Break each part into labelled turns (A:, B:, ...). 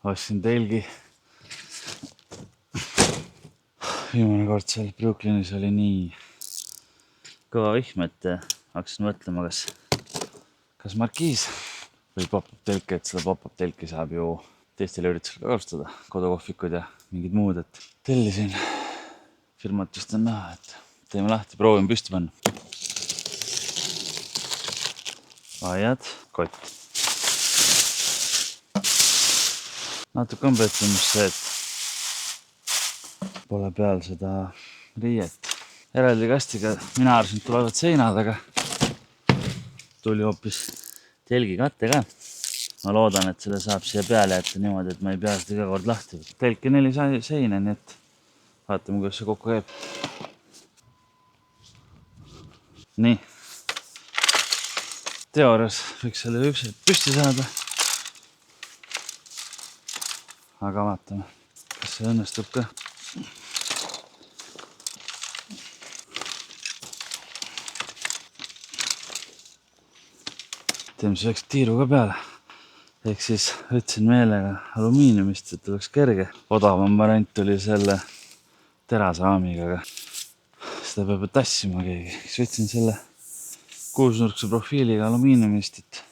A: ostsin telgi. Viimane kord seal Brooklynis oli nii kõva vihm, et hakkasin mõtlema, kas markiis või pop-up telk, et seda pop-up telki saab ju teistele üritusele ka kasutada, kodukohvikud ja mingid muud, et tellisin firmat just on näha, et teeme lahti, proovime püsti panna. Vajad, kott. Natuke on pettumus see, et pole peal seda riiet. Eraldi kastiga mina arvasin, et tulevad seinad, aga tuli hoopis telgi katte ka. Ma loodan, et selle saab siia peale jätta niimoodi, et ma ei pea seda iga kord lahti. Telki 4 seina, nii et vaatame, kuidas see kokku käib. Nii. Teoorias võiks selle ükselt püsti saada. Aga vaatame, kas see õnnestub ka. Teeme see üks tiiru ka peale. Ehk siis võtsin meelega alumiiniumist, et oleks kerge. Odavam variant oli selle terasraamiga, aga seda peab tassima keegi. Võtsin selle 6-nurkse profiiliga alumiiniumist, et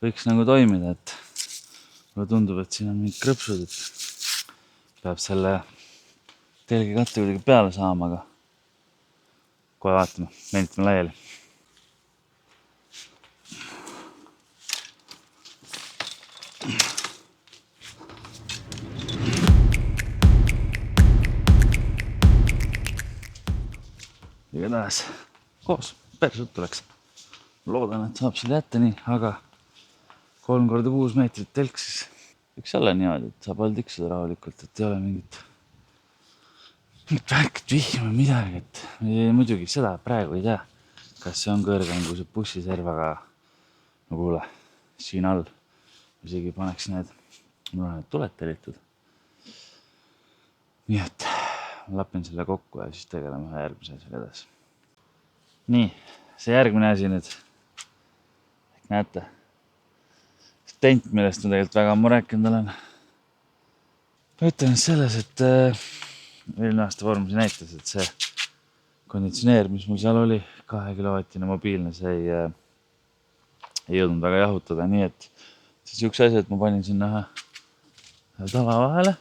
A: võiks nagu toimida, et mulle tundub, et siin on mingid krõpsud, et peab selle telgi katte kuidagi peale saama, aga kohe vaatame, venitame laiali. Igatahes koos päris juttu läks. Loodan, et saab selle jätta nii, aga 3x6 meetrit telk siis võiks olla niimoodi, et saab all tiksuda rahulikult, et ei ole mingit väikest vihma midagi, et muidugi seda praegu ei tea, kas see on kõrgem kui see bussiserv, aga no kuule, siin all isegi paneks need, mul on need tuled tellitud. Nii et lapin selle kokku ja siis tegeleme ühe järgmise asjaga edasi. Nii, see järgmine asi nüüd. Ehk näete, tent, millest ma tegelikult väga ammu rääkinud olen. Ütlen selles, et eelmine aasta vormusi näitas, et see konditsioneer, mis mul seal oli, 2-kilovatine mobiilne, see ei jõudnud väga jahutada, nii et siis üks asi, et ma panin sinna ühe tala vahele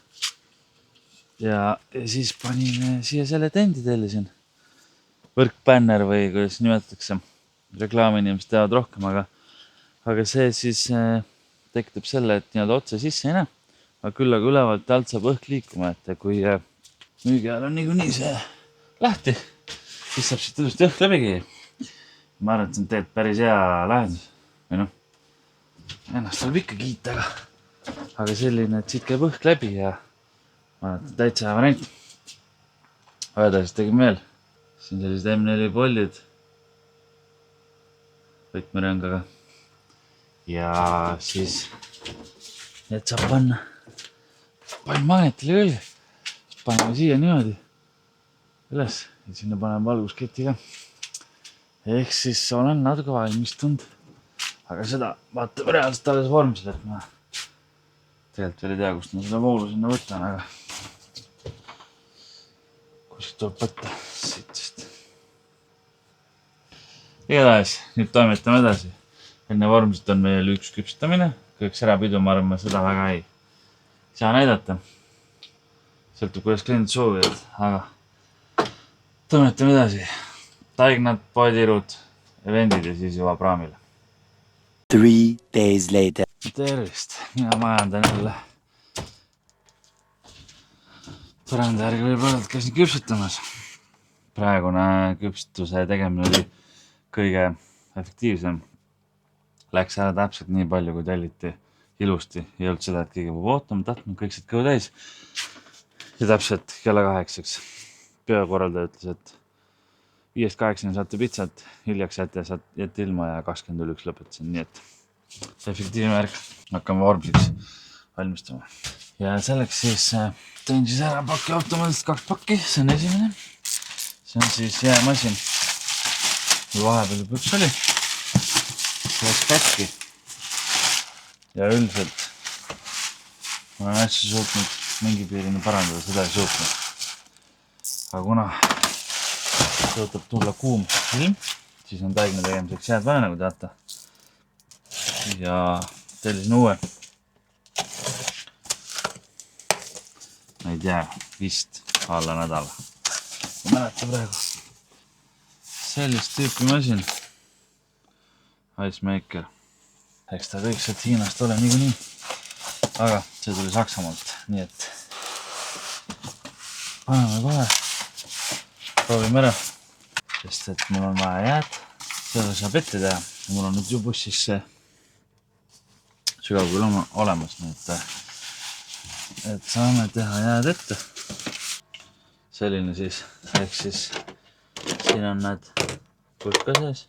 A: ja siis panin siia selle tendi tellisin. Võrkbänner või kuidas nimetatakse, reklaamiinimesed teavad rohkem, aga see siis tekitab selle, et nii-öelda otse sisse ei näe, aga küll aga ülevalt alt saab õhk liikuma, et kui müügi ajal on niikuinii see lahti, siis saab siit tõesti õhk läbigi. Ma arvan, et see on tegelikult päris hea lahendus. Või noh, ennast saab ikka kiita, aga selline, et siit käib õhk läbi ja ma arvan, et täitsa hea variant. Edasi tegime veel. Siin sellised M4 pollid võtmerõngaga ja siis need saab panna magnetile külge. Siis paneme siia niimoodi üles ja sinna paneme valgusketi ka. Ehk siis olen natuke valmistunud, aga seda vaatame reaalselt alles vormsil, et ma tegelikult veel ei tea, kust ma seda voolu sinna võtan, aga kuskilt tuleb võtta siit. Igatahes, nüüd toimetame edasi. Enne vormselt on meil üks küpsetamine. Kõik särapidu, ma arvan, seda väga ei saa näidata. Sõltub, kuidas kliendid soovivad, aga toimetame edasi. Taignad, poetirud, evendid ja siis juba praamile.
B: 3 days later.
A: Tervist, mina majandan jälle. Põranda järgi võib-olla, et käisin küpsetamas. Praegune küpsetuse tegemine oli kõige efektiivsem. Läks ära täpselt nii palju, kui telliti ilusti. Ei olnud seda, et keegi peab ootama, tahtnud, kõik said kõhu täis. Ja täpselt kella 8-ks. Peakorraldaja ütles, et 5-8 saate pitsat, hiljaks jätte ilma ja 20.1 lõpetasin. Nii et efektiivne värk. Hakkame vormsiks valmistama. Ja selleks siis tõin siis ära paki automaadist 2 pakki. See on esimene. See on siis jäämasin. Vahepeal juba üks oli. See läks kätki. Ja üldiselt ma olen hästi suutnud mingi piirini parandada, seda ei suutnud. Aga kuna suutab tulla kuum ilm, siis on taigna tegemiseks head vaja, nagu teate. Ja tellisin uue. Ma ei tea, vist alla nädala. Ma mäletan praegu. Sellist tüüpi masin. Ice Maker. Eks ta kõik sealt Hiinast ole niikuinii. Aga see tuli Saksamaalt, nii et paneme kohe. Proovime ära. Sest et mul on vaja jääd. Seda saab ette teha. Mul on nüüd ju bussis see sügavküll olemas, nii et saame teha jääd ette. Selline siis, ehk siis siin on need putka sees,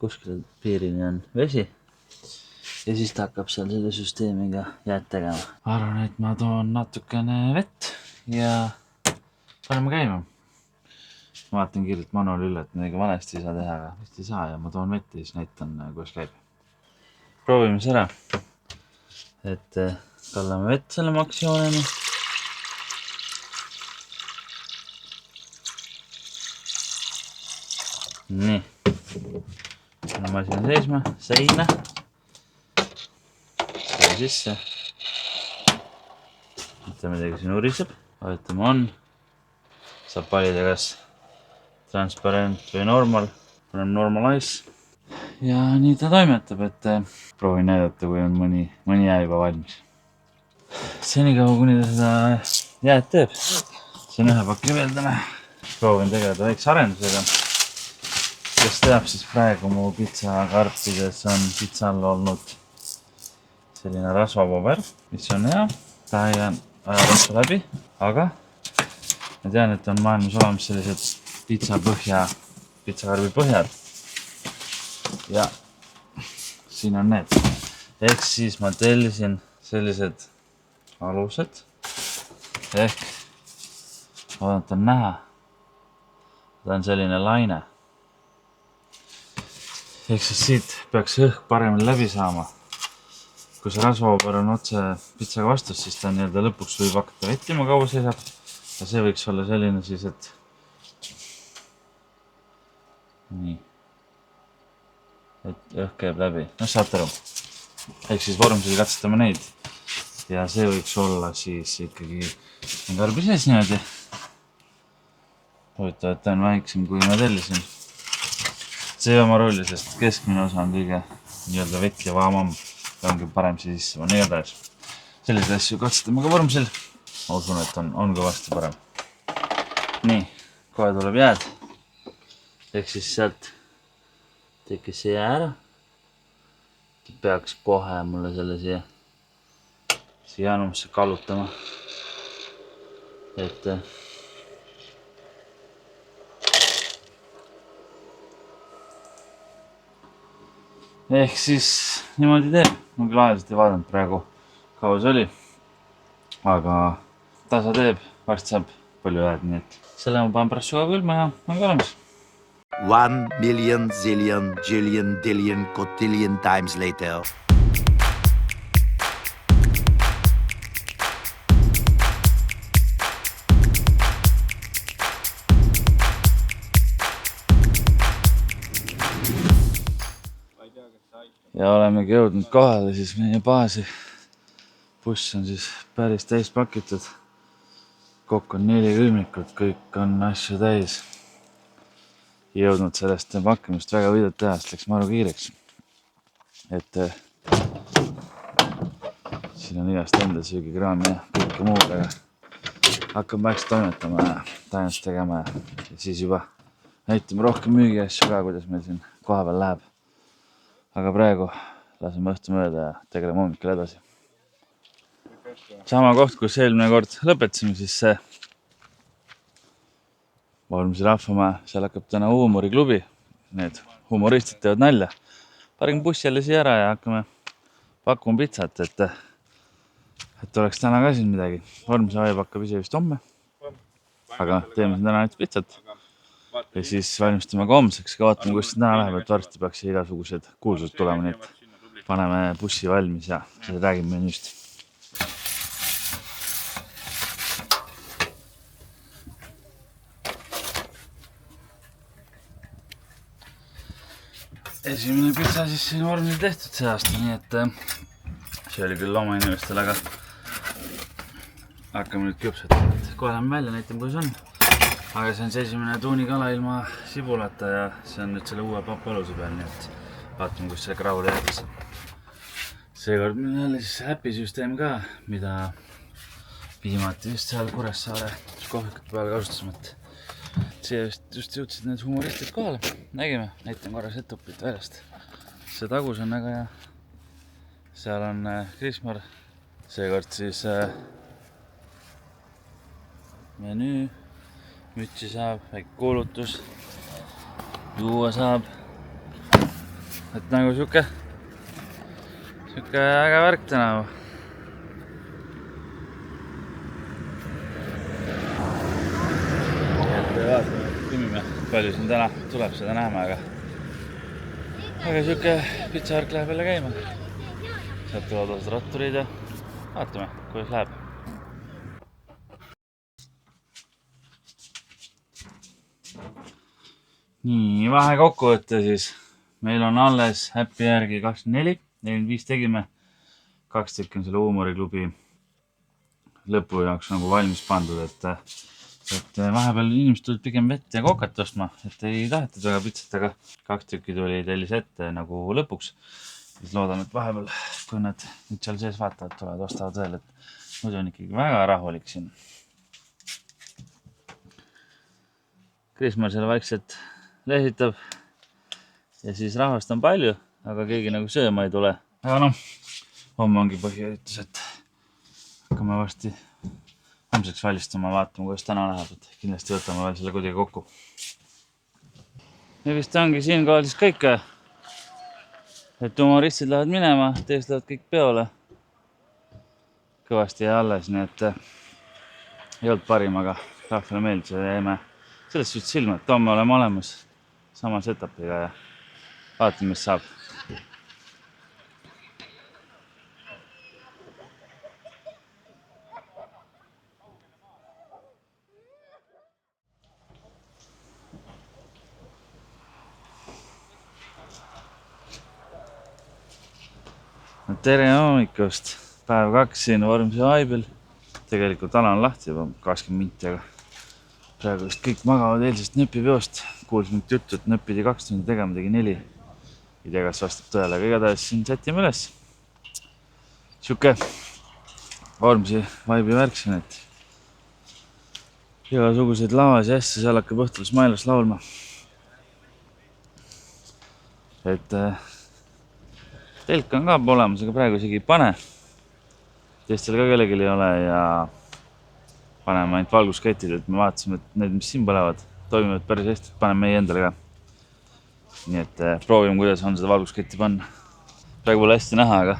A: kuskil piirini on vesi ja siis ta hakkab seal selle süsteemiga jääd tegema. Arvan, et ma toon natukene vett ja paneme käima. Ma vaatan kiirelt manuali üle, et midagi valesti ei saa teha, aga vist ei saa ja ma toon vett ja siis näitan, kuidas käib. Proovime see ära, et kallame vett selle maksjooneni. Nii, paneme asina seisma, seina, selle sisse. Mitte midagi siin uriseb, vaatame on, saab valida kas transparent või normal, paneme normalize. Ja nii ta toimetab, et proovin näidata, kui on mõni jää juba valmis. Senikaua, kuni ta seda jääd teeb, see on ühe paki veel täna. Proovin tegeleda väikse arendusega. Kes teab, siis praegu mu pitsakarpides on pitsa all olnud selline rasvapaber, mis on hea. Ta ei aja rasva läbi, aga ma tean, et on maailmas olemas sellised pitsakarbi põhjad. Ja siin on need. Ehk siis ma tellisin sellised alused. Ehk vaadata näha. Ta on selline laine. Ehk siis siit peaks õhk paremini läbi saama. Kui see rasvapaber on otse pitsaga vastus, siis ta nii-öelda lõpuks võib hakata vettima, kaua seisab. Ja see võiks olla selline siis, et nii. Et õhk käib läbi. No saate aru. Ehk siis vormsil katsetame neid. Ja see võiks olla siis ikkagi karbi sees niimoodi. Huvitav, et ta on väiksem, kui ma tellisin. See on oma rolli, sest keskmine osa on kõige nii-öelda vetjavaamam ja ongi parem sisse panna igatahes. Selliseid asju katsetame ka vormsil. Ma usun, et on kõvasti parem. Nii, kohe tuleb jääd. Ehk siis sealt tekkis see jää ära. Peaks kohe mulle selle siia anusse kallutama. Et ehk siis niimoodi teeb. Ma küll ajaselt ei vaadanud praegu, kaua see oli. Aga tasa teeb, varsti saab palju jääd, nii et selle ma panen pärast sügav külma ja ongi olemas.
B: 1 million zillion jillion dillion cotillion times later.
A: Ja olemegi jõudnud kohale siis meie baasi. Buss on siis päris täis pakitud. Kokku on 4 külmikut, kõik on asju täis. Jõudnud sellest pakkimist väga võidud teha, sest läks maru kiireks. Et siin on igast enda söögikraami ja kõike muud, aga hakkame väikselt toimetama ja täiendust tegema ja siis juba näitame rohkem müügiasju ka, kuidas meil siin koha peal läheb. Aga praegu laseme õhtu mööda ja tegeleme hommikul edasi. Sama koht, kus eelmine kord lõpetasime, siis see Vormsi rahvamaa, seal hakkab täna huumoriklubi. Need humoristid teevad nalja. Pargime bussi jälle siia ära ja hakkame pakkuma pitsat, et oleks täna ka siin midagi. Vormsi aeb hakkab ise vist homme. Aga teeme siin täna näiteks pitsat. Ja siis valmistame ka homseks, ka vaatame, kus täna läheb, et varsti peaks igasugused kuulsused tulema, nii et paneme bussi valmis ja räägime menüüst. esimene pitsa siis siin vormil tehtud see aasta, nii et see oli küll oma inimestel, aga hakkame nüüd küpsetama, et kohe lähme välja, näitame kuidas on. Aga see on see esimene tuunikala ilma sibulata ja see on nüüd selle uue papalusi peal, nii et vaatame, kus see kraul jäädes. Seekord meil on jälle siis häpisüsteem ka, mida viimati just seal Kuressaare kohvikute peal kasutasime, et siia just jõudsid need humoristid kohale. Nägime, näitan korra setupit väljast. See tagus on väga hea. Seal on Krismar. Seekord siis menüü, mütsi saab, väike kuulutus, juua saab. Et nagu siuke äge värk tänavu. Vaatame, kümmime, palju siin täna tuleb, seda näeme, aga siuke pitsavärk läheb jälle käima. Sealt tulevad osad ratturid ja vaatame, kuidas läheb. Nii, vahe kokkuvõtte siis. Meil on alles Happy järgi 24, 45 tegime. 2 tükki on selle huumoriklubi lõpu jaoks nagu valmis pandud, et vahepeal inimesed tulid pigem vett ja kokat ostma, et ei tahetud väga pitsat, aga 2 tükki tuli tellis ette nagu lõpuks. Siis loodan, et vahepeal, kui nad nüüd seal sees vaatavad, tulevad, ostavad veel, et muidu on ikkagi väga rahulik siin. Krismar seal vaikselt lehvitab ja siis rahvast on palju, aga keegi nagu sööma ei tule. Aga noh, homme ongi põhiüritus, et hakkame varsti homseks valistama, vaatama, kuidas täna läheb, et kindlasti võtame veel selle kuidagi kokku. Ja vist ongi siinkohal siis kõik, et humoristid lähevad minema, teised lähevad kõik peole. Kõvasti jäi alles, nii et ei olnud parim, aga rahvale meeldis ja jäime sellest just silma, et homme oleme olemas sama setupiga ja vaatame, mis saab. Tere hommikust! Päev 2 siin Vormsi Haibil. Tegelikult ala on lahti juba 20 minti, aga praegu just kõik magavad eilsest nööpipeost. Kuulsime juttu, et nööp pidi 2 tundi tegema, tegi 4. Ei tea, kas vastab tõele, aga igatahes siin sätime üles. Siuke Vormsi Haibi värk siin, et igasuguseid lavas ja asja, seal hakkab õhtul Smailas laulma. Et telk on ka olemas, aga praegu isegi ei pane. Teistel ka kellelgi ei ole ja paneme ainult valgusketid, et me vaatasime, et need, mis siin põlevad, toimivad päris hästi, paneme meie endale ka. Nii et proovime, kuidas on seda valgusketti panna. Praegu pole hästi näha, aga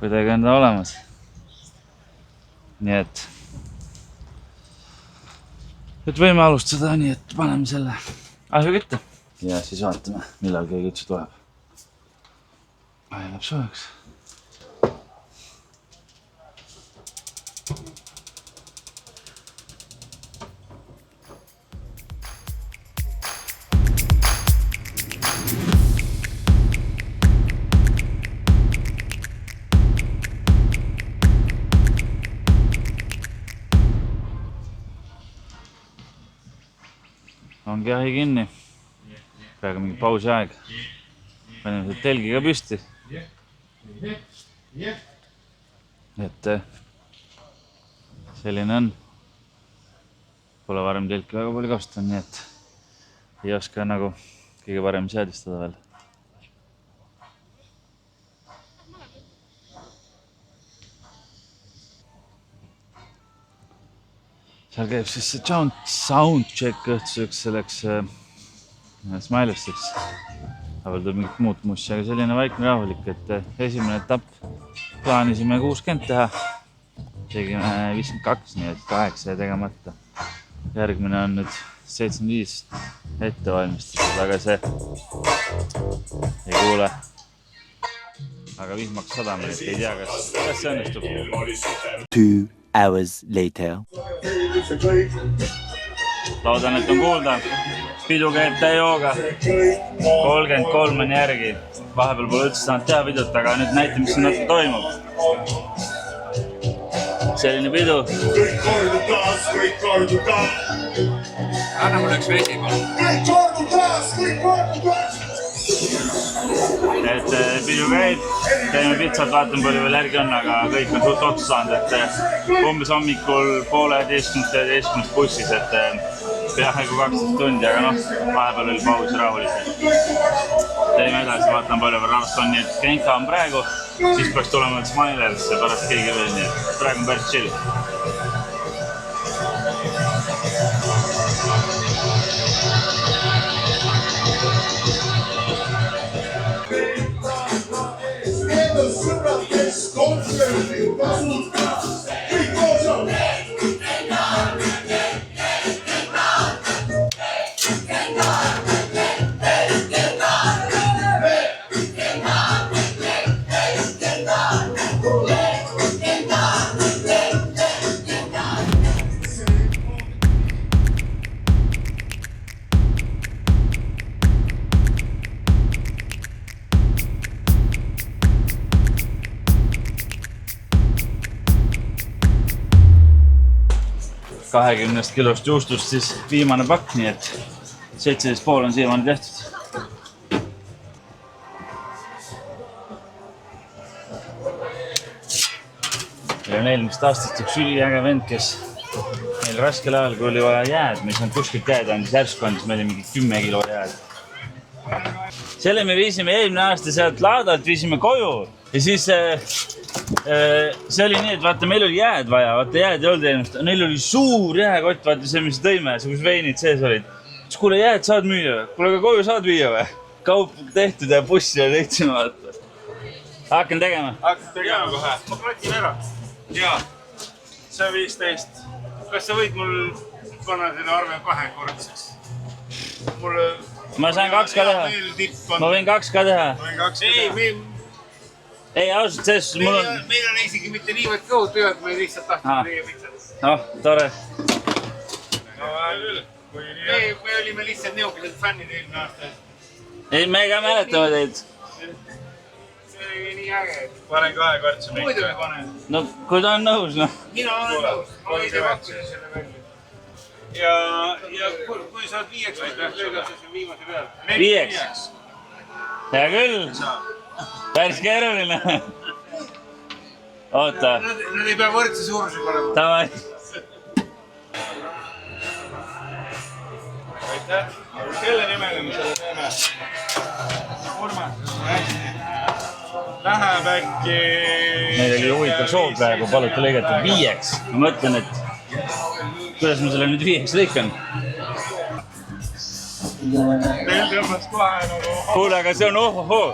A: kuidagi on ta olemas. Nii et võime alustada, nii et paneme selle asju kütte. Ja siis vaatame, millal keegi üldse tuleb. Läheb soojaks. Ongi ahi kinni. Praegu mingi pausi aeg. Paneme selle telgiga püsti. Et selline on. Pole varem telki väga palju kasutanud, nii et ei oska nagu kõige parem seadistada veel. Seal käib siis see soundcheck õhtuseks selleks Smilesteks. Aga tuleb mingit muud mussi, aga selline vaikne rahulik, et esimene etapp plaanisime 60 teha. Tegime 52, nii et 8 jäi tegemata. Järgmine on nüüd 75 ette valmistatud, aga see ei kuule. Aga vihmaks 100 minutit, ei tea, kas see õnnestub.
B: 2 hours later.
A: Loodan, et on kuulda. pidu käib täiooga. 33 on järgi. Vahepeal pole üldse saanud teha videot, aga nüüd näite, mis siin natuke toimub. Selline pidu.
C: Anna mulle üks vesi, palun.
A: Et pidu käib, teeme pitsat, vaatame palju veel järgi on, aga kõik on suht otsa saanud, et umbes hommikul 11:30 bussis, et peaaegu 12 tundi, aga noh, vahepeal oli paus rahulikult. Teeme edasi, vaatame palju veel rahvast on, nii et Genka on praegu, siis peaks tulema Smilerisse pärast keegi veel, nii et praegu on päris chill. ...20 kilost juustust siis viimane pakk, nii et 17,5 on siiamaani tehtud. Meil on eelmist aastast üks üliäge vend, kes meil raskel ajal, kui oli vaja jääd, me ei saanud kuskilt jääd, andis järsku andis meile mingi 10 kilo jääd. Selle me viisime eelmine aasta sealt laadalt, viisime koju ja siis see oli nii, et vaata, meil oli jääd vaja, vaata jääd ei olnud eelmist, neil oli suur jääkott, vaata see, mis tõime, see, kus veinid sees olid. Siis kuule, jääd saad müüa või? Kuule, aga koju saad viia või? Kaup tehtud ja bussi ja leidsime, vaata. Hakkan tegema.
C: Hakkan tegema kohe. Ma klatin ära. Jaa, see 15. Kas sa võid mul panna selle arve 2-kordseks?
A: Ma saan 2 ka teha. Ma võin 2 ka teha. Ei, ausalt, selles mul on...
C: Meil on isegi mitte niivõrd kõhud tööd, me lihtsalt tahtime teie pitsat.
A: Noh, tore.
C: No küll. Me olime lihtsalt neukesed fännid eelmine aasta.
A: Ei, me ka mäletame teid.
C: See oli nii äge.
D: Panen 2-kordse mikro.
C: Muidu me panen.
A: No, kui ta on nõus, noh.
C: Mina olen nõus. Ma ise pakkusin selle välja. Ja kui sa oled 5, siis lööda see viimase peal.
A: 5. Hea küll. Päris keeruline. Oota.
C: Nad ei pea võrdse suurusega olema.
A: Tavai.
D: Aitäh. Kelle nimele me selle teeme? Urmas. Hästi. Läheb äkki...
A: Meil oli huvitav soov praegu, paluti lõigata 5. Ma mõtlen, et kuidas ma selle nüüd 5 lõikan.
D: Teil tõmbas kohe nagu...
A: Kuule, aga see on ohohoo.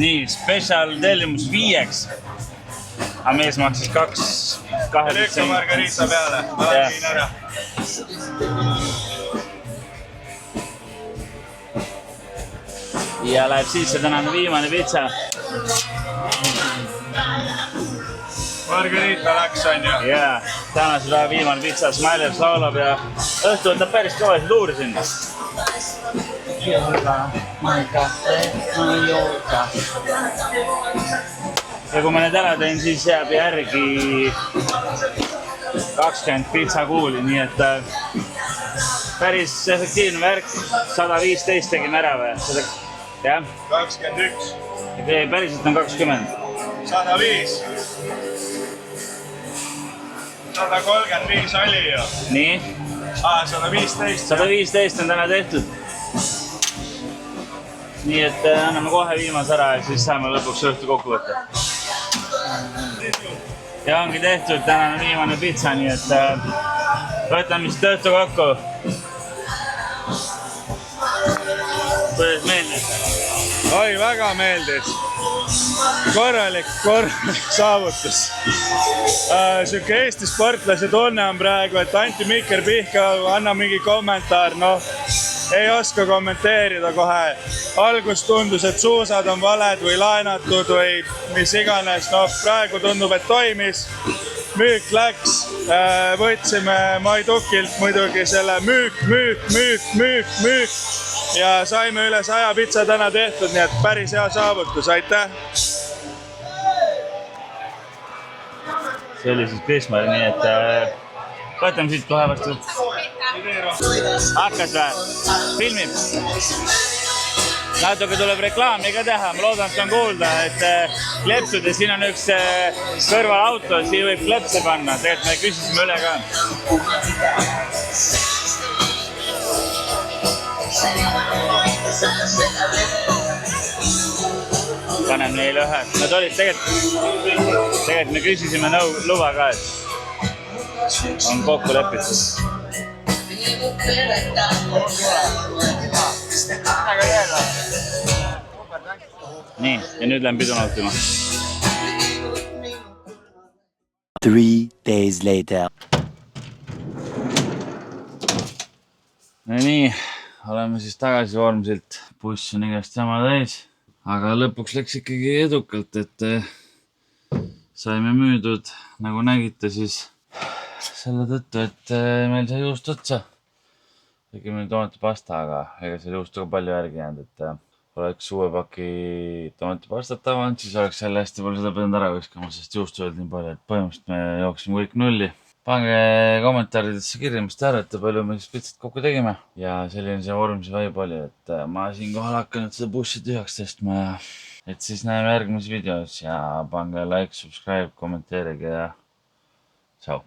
A: Nii, special tellimus 5. Aga mees maksis 2.
D: Lekka margarita peale. Ma lägin ära.
A: Ja läheb sisse tänane viimane pitsa.
D: Margarita läks, on ju?
A: Jaa, tänase päeva viimane pitsa. Smilers laulab ja õhtu võtab päris kõvasid luuri sinna. Ja kui ma need ära teen, siis jääb järgi 20 pitsakuuli, nii et päris efektiivne värk. 115 tegime ära või? Jah?
D: 21.
A: Päriselt on 20.
D: 105. 135 oli ju.
A: Nii?
D: 115.
A: 115 on täna tehtud. Nii et anname kohe viimase ära ja siis saame lõpuks õhtu kokku võtta. Ja ongi tehtud tänane viimane pitsa, nii et võtame siis õhtu kokku. Kuidas meeldis?
D: Oi, väga meeldis. Korralik saavutus. Siuke Eesti sportlase tunne on praegu, et Anti Mikker Pihka anna mingi kommentaar, noh. Ei oska kommenteerida kohe. Algus tundus, et suusad on valed või laenatud või mis iganes. No praegu tundub, et toimis. müük läks, võtsime Maidukilt muidugi selle müük ja saime üle 100 pitsa täna tehtud, nii et päris hea saavutus, aitäh!
A: See oli siis Krismar, nii et võtame siit kohe vastu. Hakkas vä? Filmib? Natuke tuleb reklaami ka teha, ma loodan, et on kuulda, et klepsudes siin on üks kõrval auto, siia võib klepse panna, tegelikult me küsisime üle ka. Panem neile ühe, nad olid tegelikult me küsisime luba ka, et on kokku lepitud. Nii, ja nüüd lähen pidu nautima.
B: 3 days later.
A: No nii, oleme siis tagasi Vormsilt. Buss on igast jama täis, aga lõpuks läks ikkagi edukalt, et saime müüdud, nagu nägite siis selle tõttu, et meil sai juust otsa. Tegime tomatipasta, aga ega seal juustu ka palju järgi jäänud, et oleks uue paki tomatipastat avanud, siis oleks jälle hästi palju seda pidanud ära viskama, sest juustu oli nii palju, et põhimõtteliselt me jooksime kõik nulli. Pange kommentaaridesse kirja, mis te arvate, palju me siis pitsat kokku tegime. Ja selline see Vormsi vibe oli, et ma siinkohal hakkan nüüd seda bussi tühjaks tõstma ja et siis näeme järgmises videos ja pange like, subscribe, kommenteerige ja tšau.